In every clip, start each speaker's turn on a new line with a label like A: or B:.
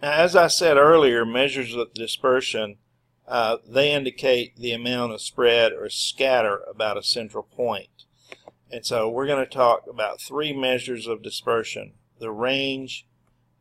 A: Now, as I said earlier, measures of dispersion, they indicate the amount of spread or scatter about a central point. And so we're going to talk about three measures of dispersion: the range,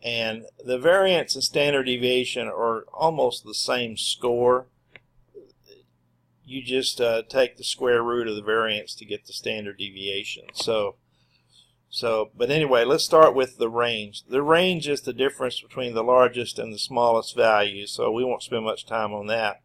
A: and the variance and standard deviation are almost the same score. You just take the square root of the variance to get the standard deviation. But anyway, let's start with the range. The range is the difference between the largest and the smallest values, so we won't spend much time on that.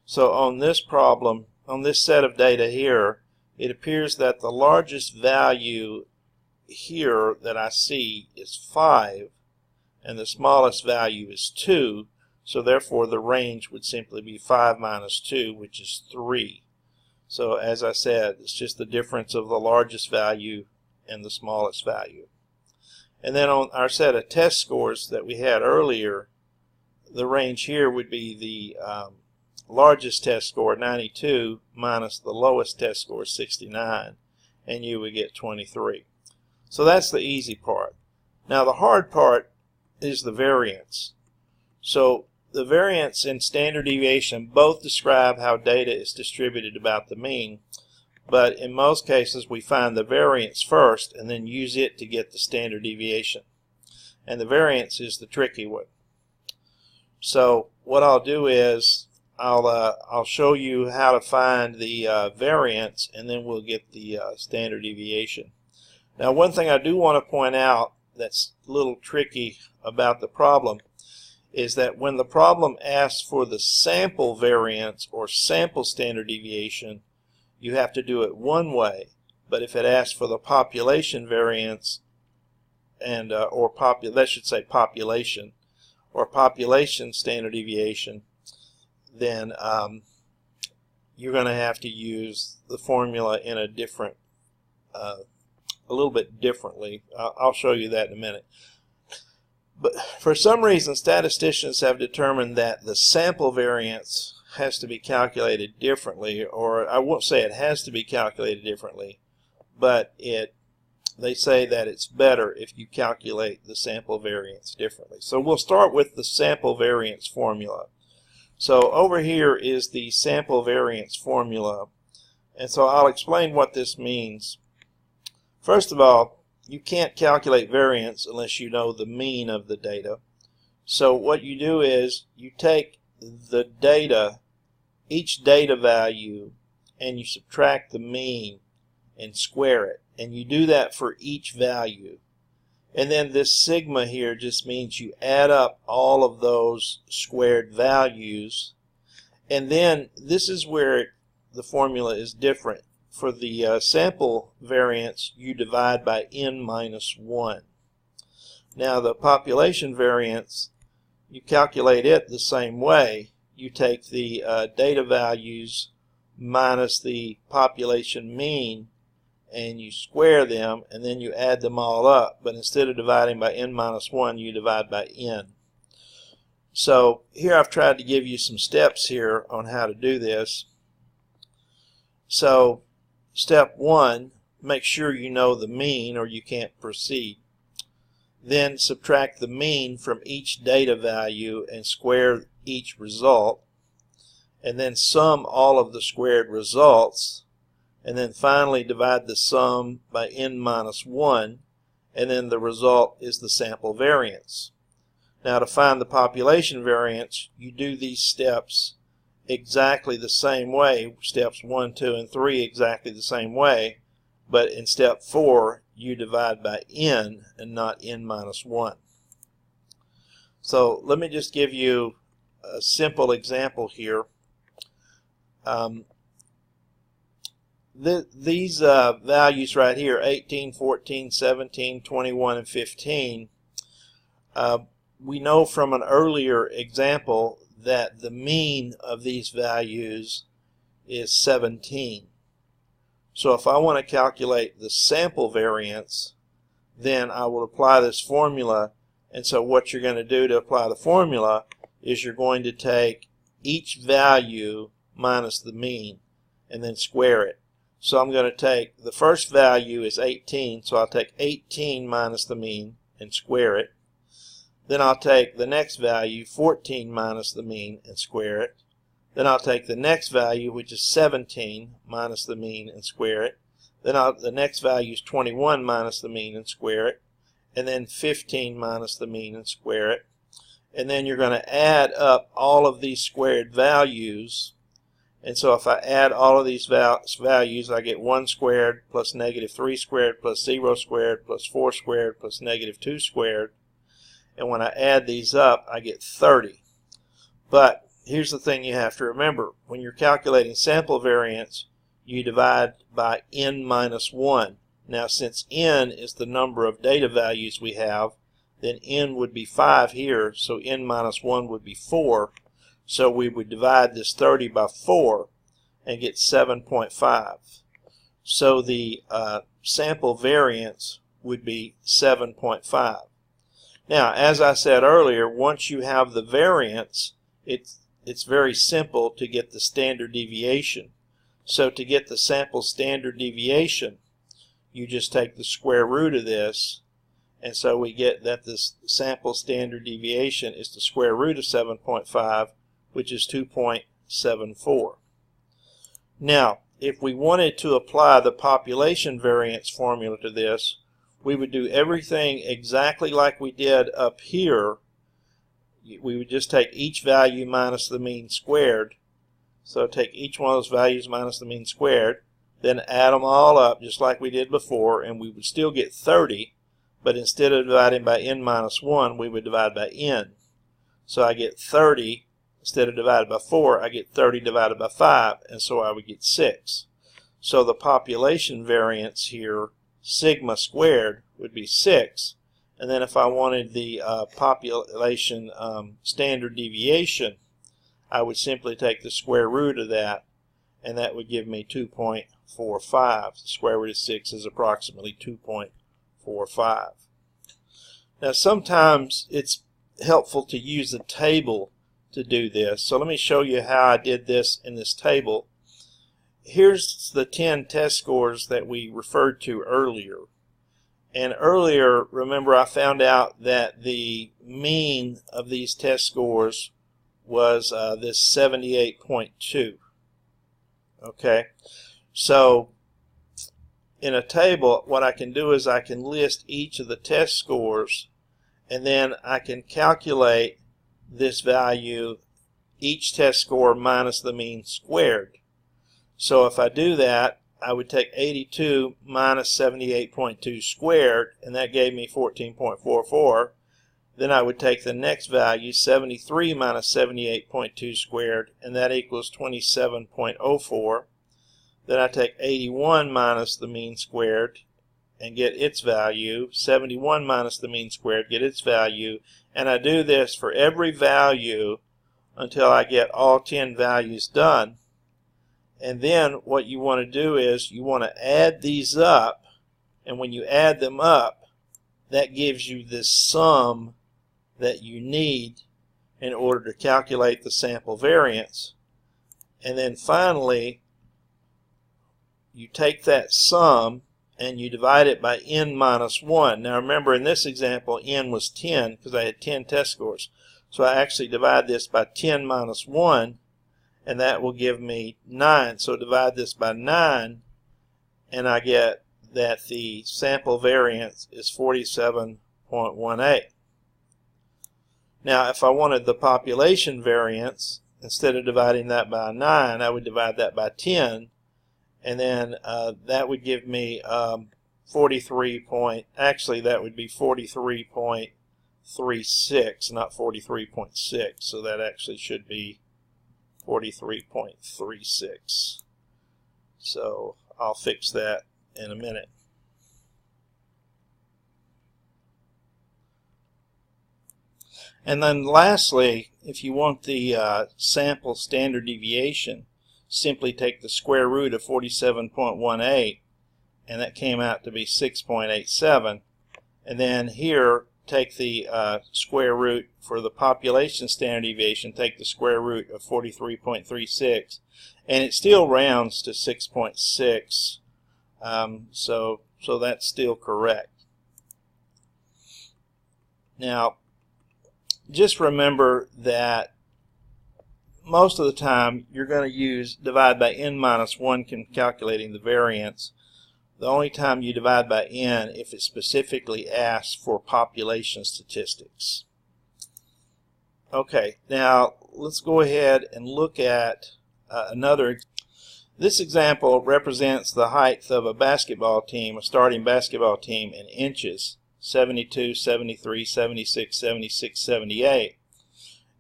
A: So on this problem, on this set of data here, it appears that the largest value here that I see is 5, and the smallest value is 2, so therefore the range would simply be 5 minus 2, which is 3. So as I said, it's just the difference of the largest value and the smallest value. And then on our set of test scores that we had earlier, the range here would be the largest test score, 92, minus the lowest test score, 69, and you would get 23. So that's the easy part. Now the hard part is the variance. So the variance and standard deviation both describe how data is distributed about the mean, but in most cases we find the variance first and then use it to get the standard deviation. And the variance is the tricky one. So what I'll do is I'll show you how to find the variance, and then we'll get the standard deviation. Now, one thing I do want to point out that's a little tricky about the problem is that when the problem asks for the sample variance or sample standard deviation, you have to do it one way. But if it asks for the population variance and population standard deviation, then you're going to have to use the formula in a different, a little bit differently. I'll show you that in a minute. But for some reason, statisticians have determined that the sample variance has to be calculated differently, or I won't say it has to be calculated differently, but they say that it's better if you calculate the sample variance differently. So we'll start with the sample variance formula. So over here is the sample variance formula, and so I'll explain what this means. First of all, you can't calculate variance unless you know the mean of the data. So what you do is you take the data, each data value, and you subtract the mean and square it, and you do that for each value. And then this sigma here just means you add up all of those squared values. And then this is where the formula is different. For the sample variance, you divide by n minus 1. Now the population variance, you calculate it the same way. You take the data values minus the population mean, and you square them, and then you add them all up. But instead of dividing by n minus 1, you divide by n. So here I've tried to give you some steps here on how to do this. So step 1, make sure you know the mean or you can't proceed. Then subtract the mean from each data value and square each result. And then sum all of the squared results. And then finally divide the sum by n minus 1, and then the result is the sample variance. Now to find the population variance, you do these steps exactly the same way, steps 1, 2, and 3 exactly the same way, but in step 4 you divide by n and not n minus 1. So let me just give you a simple example here. These values right here, 18, 14, 17, 21, and 15, we know from an earlier example that the mean of these values is 17. So if I want to calculate the sample variance, then I will apply this formula. And so what you're going to do to apply the formula is you're going to take each value minus the mean and then square it. So I'm going to take, the first value is 18, so I'll take 18 minus the mean and square it. Then I'll take the next value, 14 minus the mean, and square it. Then I'll take the next value, which is 17 minus the mean, and square it. Then the next value is 21 minus the mean, and square it. And then 15 minus the mean, and square it. And then you're going to add up all of these squared values. And so if I add all of these values, I get 1 squared plus negative 3 squared plus 0 squared plus 4 squared plus negative 2 squared. And when I add these up, I get 30. But here's the thing you have to remember. When you're calculating sample variance, you divide by n minus 1. Now, since n is the number of data values we have, then n would be 5 here, so n minus 1 would be 4. So we would divide this 30 by 4 and get 7.5. So the sample variance would be 7.5. Now, as I said earlier, once you have the variance, it's very simple to get the standard deviation. So to get the sample standard deviation, you just take the square root of this, and so we get that this sample standard deviation is the square root of 7.5, which is 2.74. Now, if we wanted to apply the population variance formula to this, we would do everything exactly like we did up here. We would just take each value minus the mean squared. So take each one of those values minus the mean squared, then add them all up just like we did before, and we would still get 30, but instead of dividing by n minus 1, we would divide by n. So I get 30, instead of divided by 4, I get 30 divided by 5, and so I would get 6. So the population variance here, sigma squared, would be 6. And then if I wanted the population standard deviation, I would simply take the square root of that, and that would give me 2.45. The square root of 6 is approximately 2.45. Now, sometimes it's helpful to use a table to do this. So let me show you how I did this in this table. Here's the 10 test scores that we referred to earlier. And earlier, remember, I found out that the mean of these test scores was this 78.2. Okay, so in a table, what I can do is I can list each of the test scores, and then I can calculate this value, each test score minus the mean squared. So if I do that, I would take 82 minus 78.2 squared, and that gave me 14.44. Then I would take the next value, 73 minus 78.2 squared, and that equals 27.04. Then I take 81 minus the mean squared and get its value, 71 minus the mean squared, get its value, and I do this for every value until I get all 10 values done. And then what you want to do is you want to add these up, and when you add them up, that gives you this sum that you need in order to calculate the sample variance. And then finally, you take that sum and you divide it by n minus 1. Now remember, in this example, n was 10 because I had 10 test scores. So I actually divide this by 10 minus 1, and that will give me 9. So divide this by 9, and I get that the sample variance is 47.18. Now, if I wanted the population variance, instead of dividing that by 9, I would divide that by 10, and then that would give me 43 point, actually that would be 43.36, not 43.6, so that actually should be 43.36. So I'll fix that in a minute. And then lastly, if you want the sample standard deviation, simply take the square root of 47.18, and that came out to be 6.87. And then here, take the square root for the population standard deviation, take the square root of 43.36, and it still rounds to 6.6. So that's still correct. Now, just remember that most of the time you're going to use divide by n minus 1 in calculating the variance. The only time you divide by n if it specifically asks for population statistics. Okay, now let's go ahead and look at another. This example represents the height of a basketball team, a starting basketball team, in inches: 72, 73, 76, 76, 78.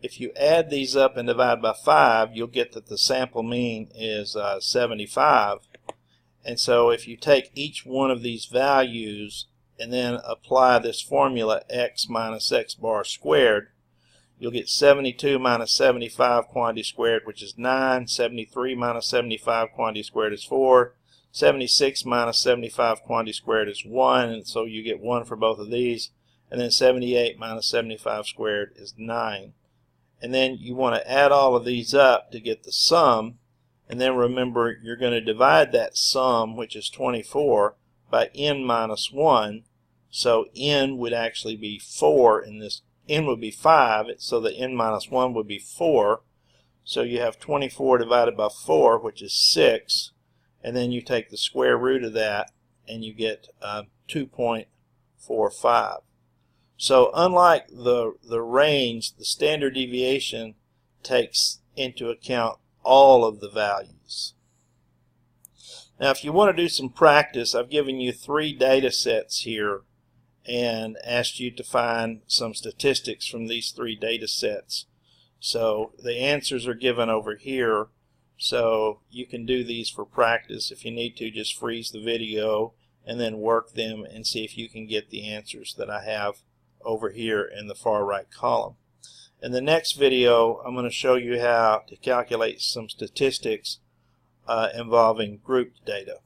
A: If you add these up and divide by 5, you'll get that the sample mean is 75. And so if you take each one of these values and then apply this formula x minus x bar squared, you'll get 72 minus 75 quantity squared, which is 9. 73 minus 75 quantity squared is 4. 76 minus 75 quantity squared is 1, and so you get 1 for both of these. And then 78 minus 75 squared is 9. And then you want to add all of these up to get the sum. And then remember, you're going to divide that sum, which is 24, by n minus 1. So n would actually be 4 in this. N would be 5, so the n minus 1 would be 4. So you have 24 divided by 4, which is 6. And then you take the square root of that, and you get 2.45. So unlike the range, the standard deviation takes into account all of the values. Now if you want to do some practice, I've given you 3 data sets here and asked you to find some statistics from these 3 data sets. So the answers are given over here, so you can do these for practice. If you need to, just freeze the video and then work them and see if you can get the answers that I have over here in the far right column. In the next video, I'm going to show you how to calculate some statistics involving grouped data.